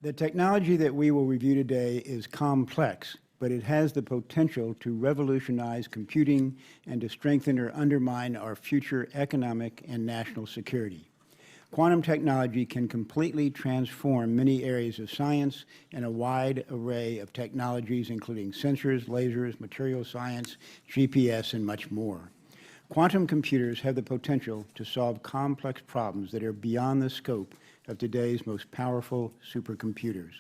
The technology that we will review today is complex, but it has the potential to revolutionize computing and to strengthen or undermine our future economic and national security. Quantum technology can completely transform many areas of science and a wide array of technologies, including sensors, lasers, material science, GPS, and much more. Quantum computers have the potential to solve complex problems that are beyond the scope of today's most powerful supercomputers.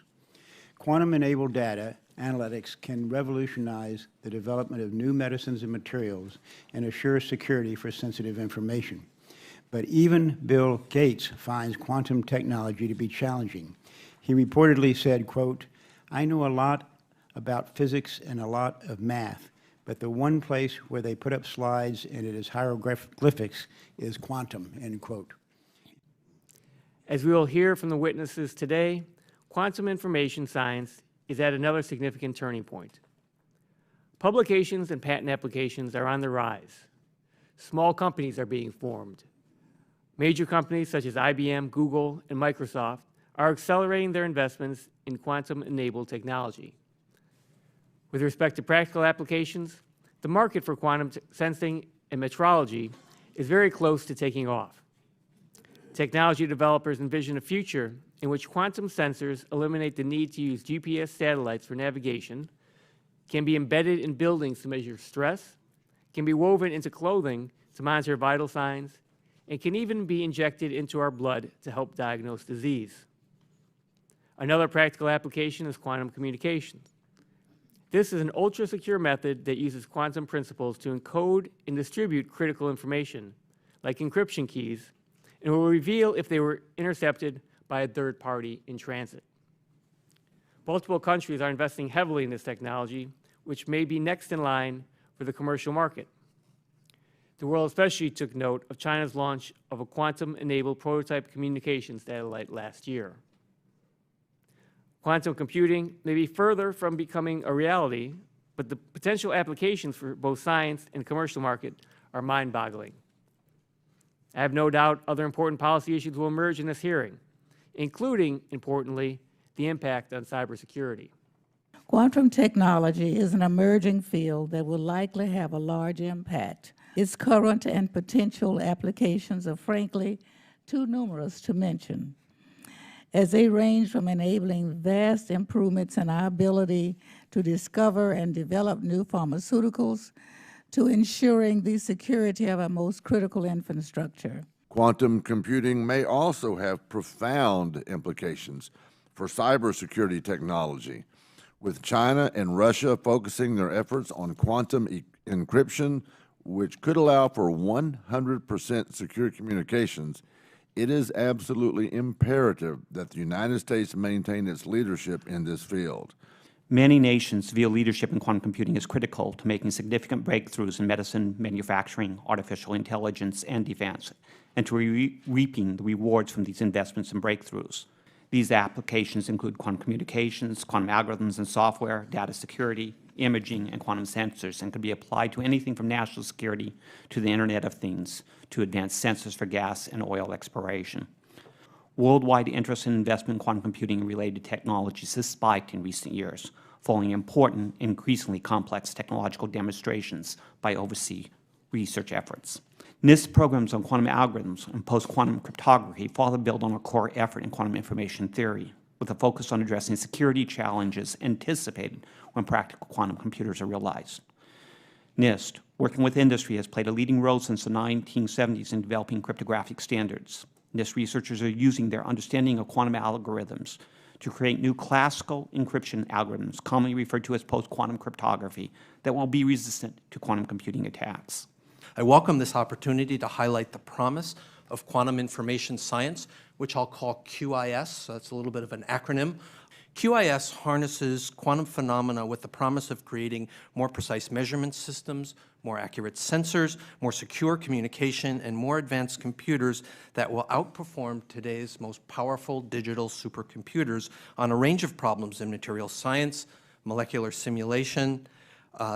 Quantum-enabled data analytics can revolutionize the development of new medicines and materials and assure security for sensitive information. But even Bill Gates finds quantum technology to be challenging. He reportedly said, quote, "I know a lot about physics and a lot of math, but the one place where they put up slides and it is hieroglyphics is quantum," end quote. As we will hear from the witnesses today, quantum information science is at another significant turning point. Publications and patent applications are on the rise. Small companies are being formed. Major companies such as IBM, Google, and Microsoft are accelerating their investments in quantum-enabled technology. With respect to practical applications, the market for quantum sensing and metrology is very close to taking off. Technology developers envision a future in which quantum sensors eliminate the need to use GPS satellites for navigation, can be embedded in buildings to measure stress, can be woven into clothing to monitor vital signs, and can even be injected into our blood to help diagnose disease. Another practical application is quantum communications. This is an ultra-secure method that uses quantum principles to encode and distribute critical information, like encryption keys, and will reveal if they were intercepted by a third party in transit. Multiple countries are investing heavily in this technology, which may be next in line for the commercial market. The world especially took note of China's launch of a quantum-enabled prototype communications satellite last year. Quantum computing may be further from becoming a reality, but the potential applications for both science and commercial market are mind-boggling. I have no doubt other important policy issues will emerge in this hearing, including, importantly, the impact on cybersecurity. Quantum technology is an emerging field that will likely have a large impact. Its current and potential applications are frankly too numerous to mention, as they range from enabling vast improvements in our ability to discover and develop new pharmaceuticals to ensuring the security of our most critical infrastructure. Quantum computing may also have profound implications for cybersecurity technology, with China and Russia focusing their efforts on quantum encryption, which could allow for 100% secure communications. It is absolutely imperative that the United States maintain its leadership in this field. Many nations view leadership in quantum computing as critical to making significant breakthroughs in medicine, manufacturing, artificial intelligence, and defense, and to reaping the rewards from these investments and breakthroughs. These applications include quantum communications, quantum algorithms and software, data security, imaging, and quantum sensors, and can be applied to anything from national security to the Internet of Things to advanced sensors for gas and oil exploration. Worldwide interest in investment in quantum computing and related technologies has spiked in recent years, following important, increasingly complex technological demonstrations by overseas research efforts. NIST programs on quantum algorithms and post-quantum cryptography further build on a core effort in quantum information theory, with a focus on addressing security challenges anticipated when practical quantum computers are realized. NIST, working with industry, has played a leading role since the 1970s in developing cryptographic standards. NIST researchers are using their understanding of quantum algorithms to create new classical encryption algorithms, commonly referred to as post-quantum cryptography, that will be resistant to quantum computing attacks. I welcome this opportunity to highlight the promise of quantum information science, which I'll call QIS. So that's a little bit of an acronym. QIS harnesses quantum phenomena with the promise of creating more precise measurement systems, more accurate sensors, more secure communication, and more advanced computers that will outperform today's most powerful digital supercomputers on a range of problems in material science, molecular simulation,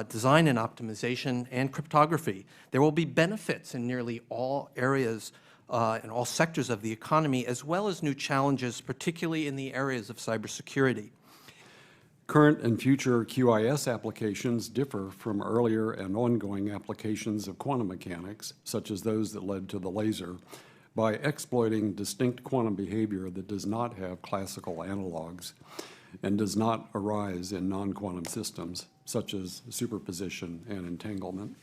design and optimization, and cryptography. There will be benefits in nearly all areas in all sectors of the economy, as well as new challenges, particularly in the areas of cybersecurity. Current and future QIS applications differ from earlier and ongoing applications of quantum mechanics, such as those that led to the laser, by exploiting distinct quantum behavior that does not have classical analogs and does not arise in non-quantum systems, such as superposition and entanglement.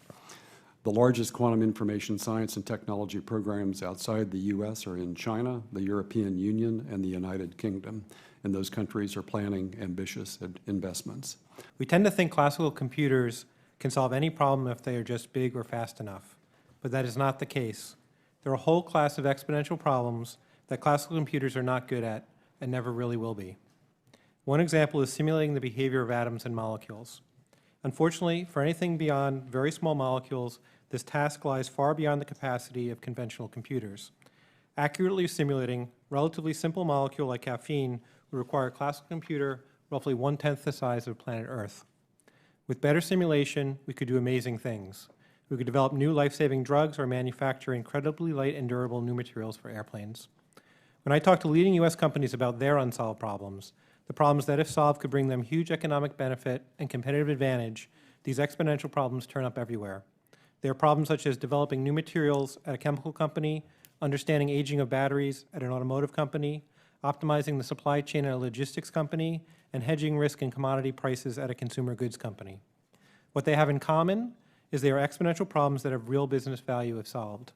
The largest quantum information science and technology programs outside the U.S. are in China, the European Union, and the United Kingdom, and those countries are planning ambitious investments. We tend to think classical computers can solve any problem if they are just big or fast enough, but that is not the case. There are a whole class of exponential problems that classical computers are not good at and never really will be. One example is simulating the behavior of atoms and molecules. Unfortunately, for anything beyond very small molecules, this task lies far beyond the capacity of conventional computers. Accurately simulating relatively simple molecule like caffeine would require a classical computer roughly 1/10 the size of planet Earth. With better simulation, we could do amazing things. We could develop new life-saving drugs or manufacture incredibly light and durable new materials for airplanes. When I talk to leading U.S. companies about their unsolved problems, the problems that if solved could bring them huge economic benefit and competitive advantage, these exponential problems turn up everywhere. There are problems such as developing new materials at a chemical company, understanding aging of batteries at an automotive company, optimizing the supply chain at a logistics company, and hedging risk in commodity prices at a consumer goods company. What they have in common is they are exponential problems that have real business value if solved.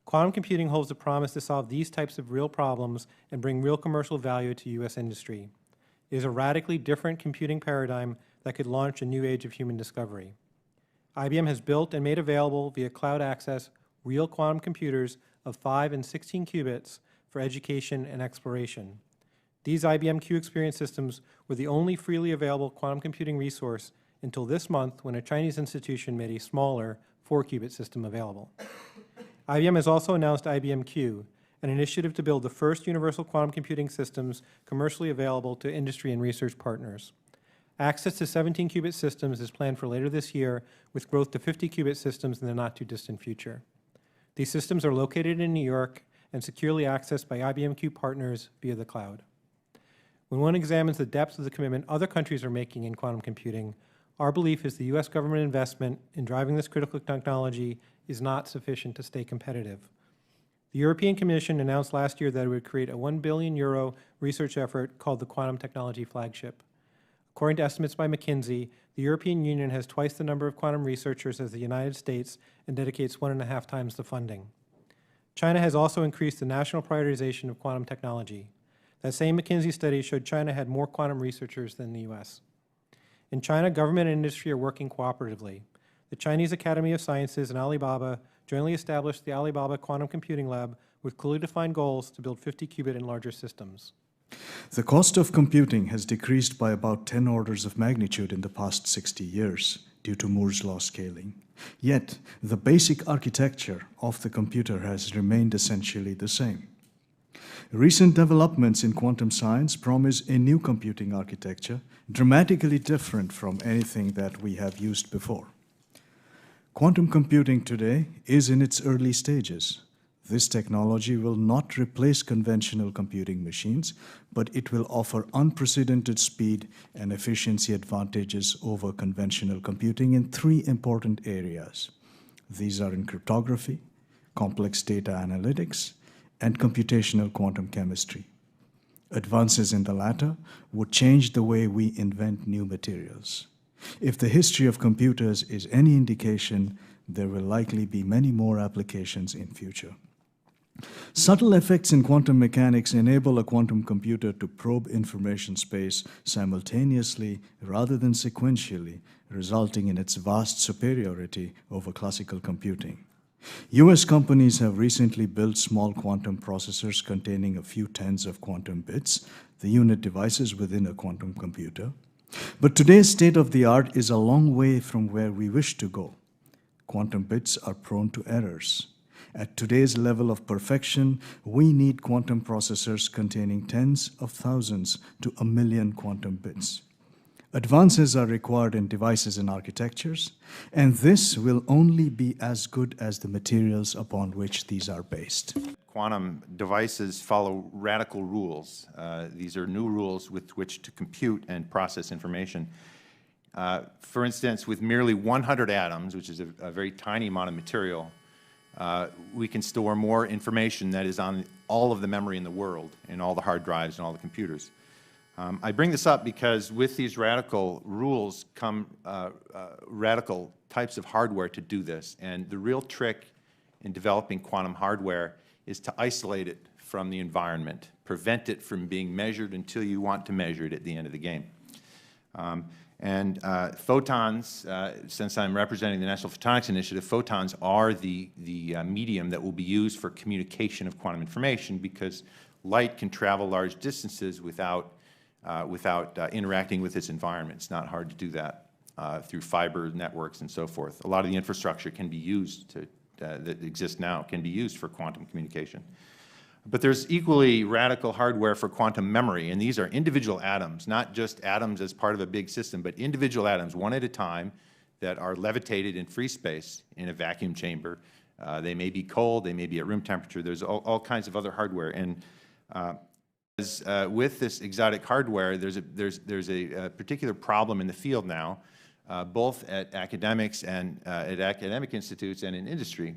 Quantum computing holds the promise to solve these types of real problems and bring real commercial value to U.S. industry. It is a radically different computing paradigm that could launch a new age of human discovery. IBM has built and made available via cloud access real quantum computers of 5 and 16 qubits for education and exploration. These IBM Q Experience systems were the only freely available quantum computing resource until this month when a Chinese institution made a smaller 4-qubit system available. IBM has also announced IBM Q, an initiative to build the first universal quantum computing systems commercially available to industry and research partners. Access to 17-qubit systems is planned for later this year, with growth to 50-qubit systems in the not-too-distant future. These systems are located in New York and securely accessed by IBM Q partners via the cloud. When one examines the depth of the commitment other countries are making in quantum computing, our belief is the U.S. government investment in driving this critical technology is not sufficient to stay competitive. The European Commission announced last year that it would create a €1 billion research effort called the Quantum Technology Flagship. According to estimates by McKinsey, the European Union has twice the number of quantum researchers as the United States and dedicates 1.5 times the funding. China has also increased the national prioritization of quantum technology. That same McKinsey study showed China had more quantum researchers than the U.S. In China, government and industry are working cooperatively. The Chinese Academy of Sciences and Alibaba jointly established the Alibaba Quantum Computing Lab with clearly defined goals to build 50-qubit and larger systems. The cost of computing has decreased by about 10 orders of magnitude in the past 60 years due to Moore's law scaling. Yet, the basic architecture of the computer has remained essentially the same. Recent developments in quantum science promise a new computing architecture dramatically different from anything that we have used before. Quantum computing today is in its early stages. This technology will not replace conventional computing machines, but it will offer unprecedented speed and efficiency advantages over conventional computing in 3 important areas. These are in cryptography, complex data analytics, and computational quantum chemistry. Advances in the latter would change the way we invent new materials. If the history of computers is any indication, there will likely be many more applications in future. Subtle effects in quantum mechanics enable a quantum computer to probe information space simultaneously rather than sequentially, resulting in its vast superiority over classical computing. U.S. companies have recently built small quantum processors containing a few tens of quantum bits, the unit devices within a quantum computer. But today's state of the art is a long way from where we wish to go. Quantum bits are prone to errors. At today's level of perfection, we need quantum processors containing tens of thousands to 1 million quantum bits. Advances are required in devices and architectures, and this will only be as good as the materials upon which these are based. Quantum devices follow radical rules. These are new rules with which to compute and process information. For instance, with merely 100 atoms, which is a very tiny amount of material, we can store more information that is on all of the memory in the world, in all the hard drives and all the computers. I bring this up because with these radical rules come radical types of hardware to do this. And the real trick in developing quantum hardware is to isolate it from the environment, prevent it from being measured until you want to measure it at the end of the game. Photons, since I'm representing the National Photonics Initiative, photons are the medium that will be used for communication of quantum information, because light can travel large distances without interacting with its environment. It's not hard to do that through fiber networks and so forth. A lot of the infrastructure can be used that exists now can be used for quantum communication. But there's equally radical hardware for quantum memory, and these are individual atoms, not just atoms as part of a big system, but individual atoms, one at a time, that are levitated in free space in a vacuum chamber. They may be cold, they may be at room temperature. There's all kinds of other hardware. And with this exotic hardware, there's a particular problem in the field now, both at academics and at academic institutes and in industry,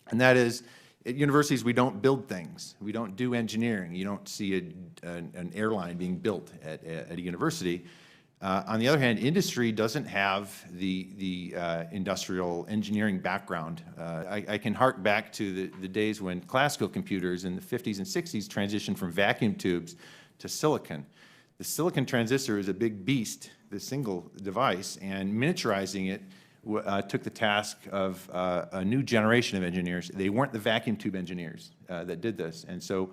and that is, at universities, we don't build things. We don't do engineering. You don't see an airline being built at a university. On the other hand, industry doesn't have the industrial engineering background. I can hark back to the days when classical computers in the 50s and 60s transitioned from vacuum tubes to silicon. The silicon transistor is a big beast, the single device, and miniaturizing it took the task of a new generation of engineers. They weren't the vacuum tube engineers that did this, and so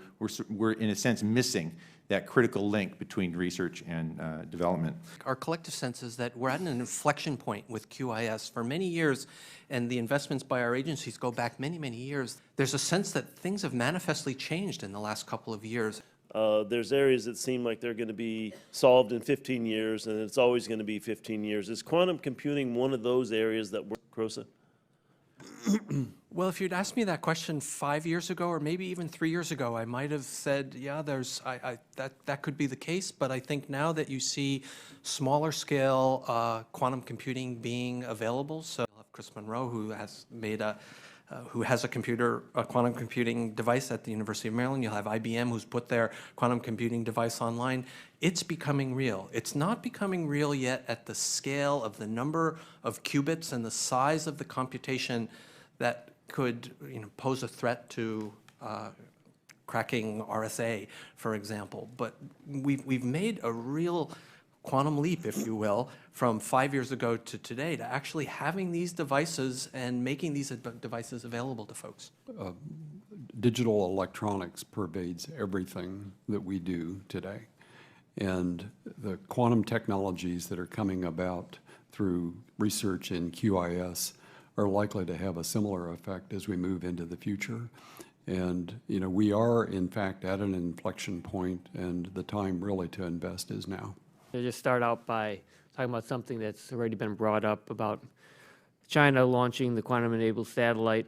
we're in a sense missing that critical link between research and development. Our collective sense is that we're at an inflection point with QIS. For many years, and the investments by our agencies go back many, many years, there's a sense that things have manifestly changed in the last couple of years. There's areas that seem like they're going to be solved in 15 years, and it's always going to be 15 years. Is quantum computing one of those areas that we're, Crosa? Well, if you'd asked me that question 5 years ago, or maybe even 3 years ago, I might have said, yeah, that could be the case. But I think now that you see smaller scale quantum computing being available, so Chris Monroe, who has made a quantum computing device at the University of Maryland. You'll have IBM, who's put their quantum computing device online. It's becoming real. It's not becoming real yet at the scale of the number of qubits and the size of the computation that could pose a threat to cracking RSA, for example. But we've made a real quantum leap, if you will, from 5 years ago to today, to actually having these devices and making these devices available to folks. Digital electronics pervades everything that we do today. And the quantum technologies that are coming about through research in QIS are likely to have a similar effect as we move into the future. And, we are, in fact, at an inflection point, and the time really to invest is now. I'll just start out by talking about something that's already been brought up about China launching the quantum-enabled satellite,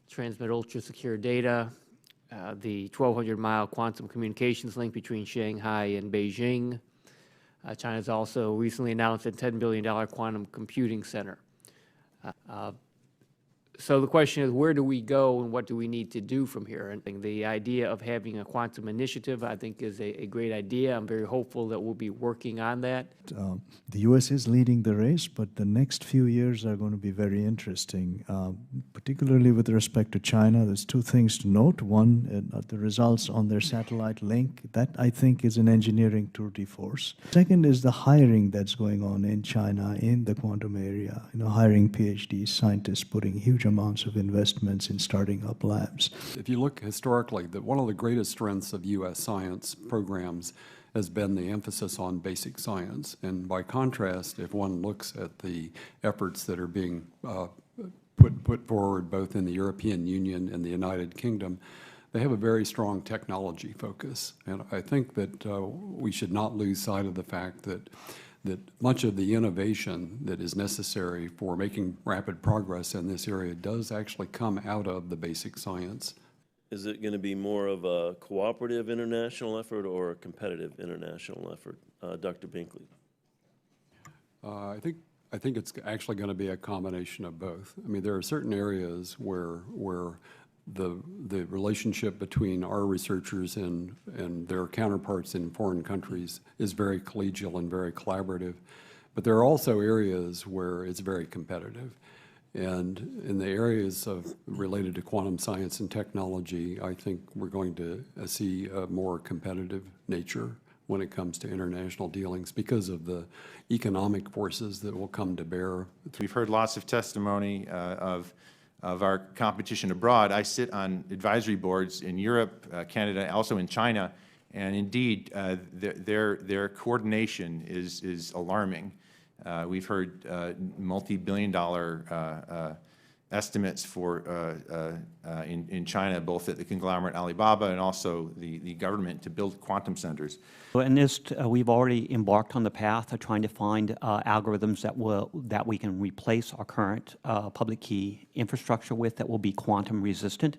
transmit ultra-secure data, the 1,200-mile quantum communications link between Shanghai and Beijing. China's also recently announced a $10 billion quantum computing center. So the question is, where do we go and what do we need to do from here? And the idea of having a quantum initiative, I think, is a great idea. I'm very hopeful that we'll be working on that. The U.S. is leading the race, but the next few years are going to be very interesting, particularly with respect to China. There's two things to note. One, the results on their satellite link. That, I think, is an engineering tour de force. Second is the hiring that's going on in China in the quantum area, hiring PhDs, scientists, putting huge amounts of investments in starting up labs. If you look historically, that one of the greatest strengths of U.S. science programs has been the emphasis on basic science. And by contrast, if one looks at the efforts that are being put forward both in the European Union and the United Kingdom, they have a very strong technology focus. And I think that we should not lose sight of the fact that much of the innovation that is necessary for making rapid progress in this area does actually come out of the basic science. Is it going to be more of a cooperative international effort or a competitive international effort? Dr. Binkley. I think it's actually going to be a combination of both. I mean, there are certain areas where the relationship between our researchers and their counterparts in foreign countries is very collegial and very collaborative. But there are also areas where it's very competitive. And in the areas related to quantum science and technology, I think we're going to see a more competitive nature when it comes to international dealings because of the economic forces that will come to bear. We've heard lots of testimony of our competition abroad. I sit on advisory boards in Europe, Canada, also in China, and indeed, their coordination is alarming. We've heard multi-billion-dollar estimates for in China, both at the conglomerate Alibaba and also the government, to build quantum centers. In NIST, we've already embarked on the path of trying to find algorithms that we can replace our current public key infrastructure with that will be quantum resistant.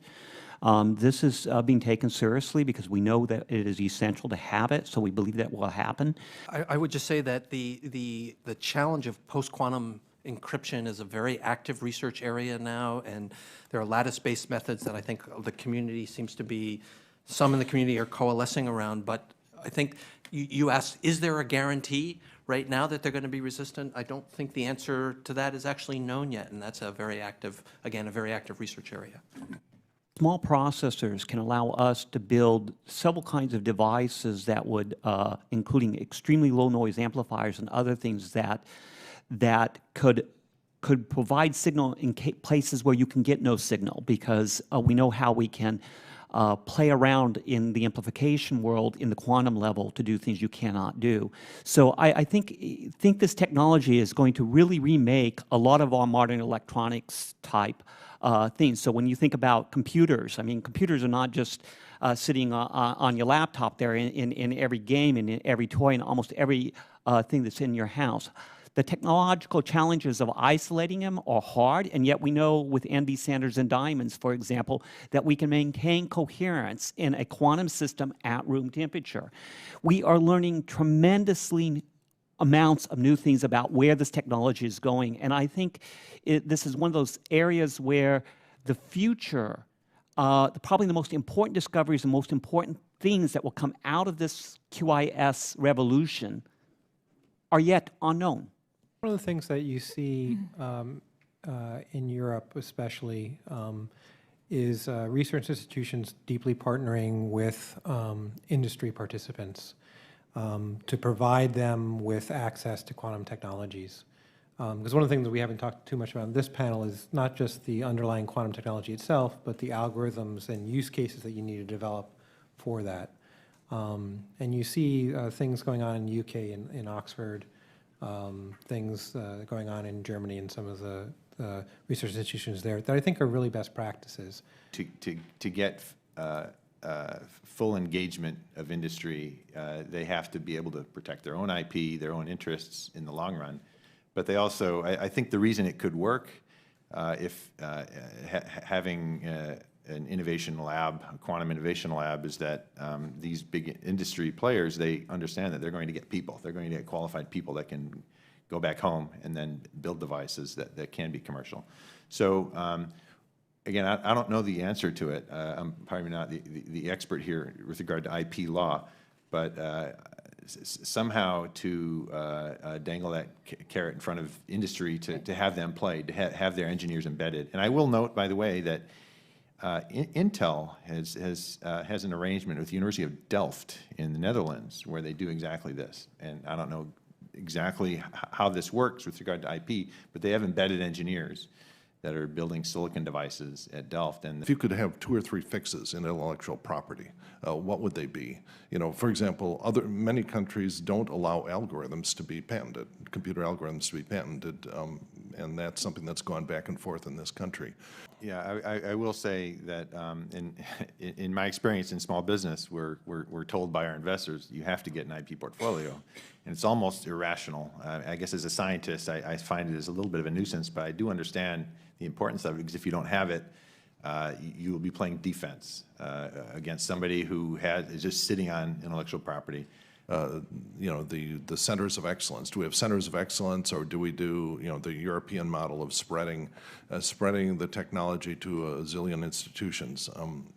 This is being taken seriously because we know that it is essential to have it, so we believe that will happen. I would just say that the challenge of post-quantum encryption is a very active research area now, and there are lattice-based methods that I think the community seems to be, some in the community are coalescing around. But I think you asked, is there a guarantee right now that they're going to be resistant? I don't think the answer to that is actually known yet, and that's a very active, again, a very active research area. Small processors can allow us to build several kinds of devices that would, including extremely low noise amplifiers and other things that could provide signal in places where you can get no signal, because we know how we can play around in the amplification world in the quantum level to do things you cannot do. So I think this technology is going to really remake a lot of our modern electronics type things. So when you think about computers, I mean, computers are not just sitting on your laptop there in every game and in every toy and almost every thing that's in your house. The technological challenges of isolating them are hard, and yet we know with NV Sanders and Diamonds, for example, that we can maintain coherence in a quantum system at room temperature. We are learning tremendously amounts of new things about where this technology is going, and I think this is one of those areas where the future, probably the most important discoveries and most important things that will come out of this QIS revolution are yet unknown. One of the things that you see in Europe especially is research institutions deeply partnering with industry participants to provide them with access to quantum technologies. Because one of the things that we haven't talked too much about in this panel is not just the underlying quantum technology itself, but the algorithms and use cases that you need to develop for that. And you see things going on in the UK, in Oxford, things going on in Germany and some of the research institutions there that I think are really best practices. To get full engagement of industry, they have to be able to protect their own IP, their own interests in the long run. But they also, I think the reason it could work if having an innovation lab, a quantum innovation lab, is that these big industry players, they understand that they're going to get people. They're going to get qualified people that can go back home and then build devices that can be commercial. So again, I don't know the answer to it. I'm probably not the expert here with regard to IP law, but somehow to dangle that carrot in front of industry to have them play, to have their engineers embedded. And I will note, by the way, that Intel has an arrangement with the University of Delft in the Netherlands where they do exactly this. And I don't know exactly how this works with regard to IP, but they have embedded engineers that are building silicon devices at Delft. And if you could have 2 or 3 fixes in intellectual property, what would they be? You know, for example, many countries don't allow algorithms to be patented, computer algorithms to be patented, and that's something that's gone back and forth in this country. Yeah, I will say that in my experience in small business, we're told by our investors, you have to get an IP portfolio. And it's almost irrational. I guess as a scientist, I find it as a little bit of a nuisance, but I do understand the importance of it, because if you don't have it, you will be playing defense against somebody who is just sitting on intellectual property. You know, the centers of excellence. Do we have centers of excellence, or do we do, you know, the European model of spreading the technology to a zillion institutions?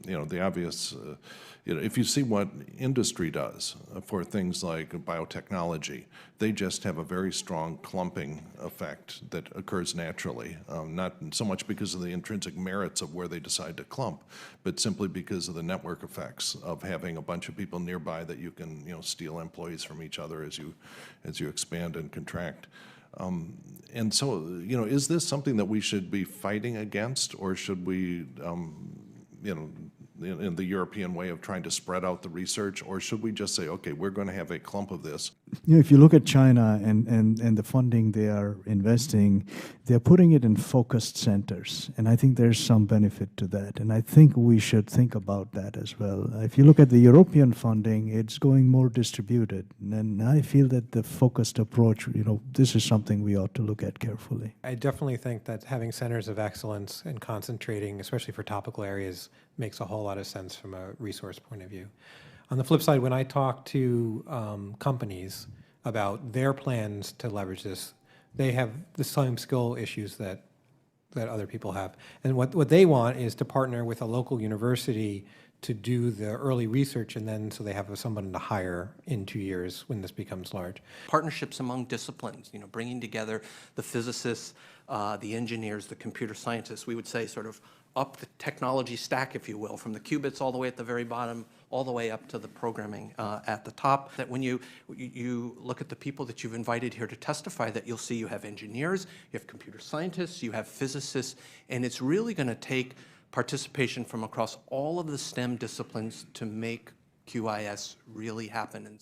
You know, the obvious, you know, if you see what industry does for things like biotechnology, they just have a very strong clumping effect that occurs naturally, not so much because of the intrinsic merits of where they decide to clump, but simply because of the network effects of having a bunch of people nearby that you can, you know, steal employees from each other as you expand and contract. And so, you know, is this something that we should be fighting against, or should we, you know, in the European way of trying to spread out the research, or should we just say, okay, we're going to have a clump of this? You know, if you look at China and the funding they are investing, they're putting it in focused centers, and I think there's some benefit to that, and I think we should think about that as well. If you look at the European funding, it's going more distributed, and I feel that the focused approach, you know, this is something we ought to look at carefully. I definitely think that having centers of excellence and concentrating, especially for topical areas, makes a whole lot of sense from a resource point of view. On the flip side, when I talk to companies about their plans to leverage this, they have the same skill issues that other people have. And what they want is to partner with a local university to do the early research, and then so they have someone to hire in 2 years when this becomes large. Partnerships among disciplines, you know, bringing together the physicists, the engineers, the computer scientists, we would say sort of up the technology stack, if you will, from the qubits all the way at the very bottom, all the way up to the programming at the top. That when you look at the people that you've invited here to testify, that you'll see you have engineers, you have computer scientists, you have physicists, and it's really going to take participation from across all of the STEM disciplines to make QIS really happen.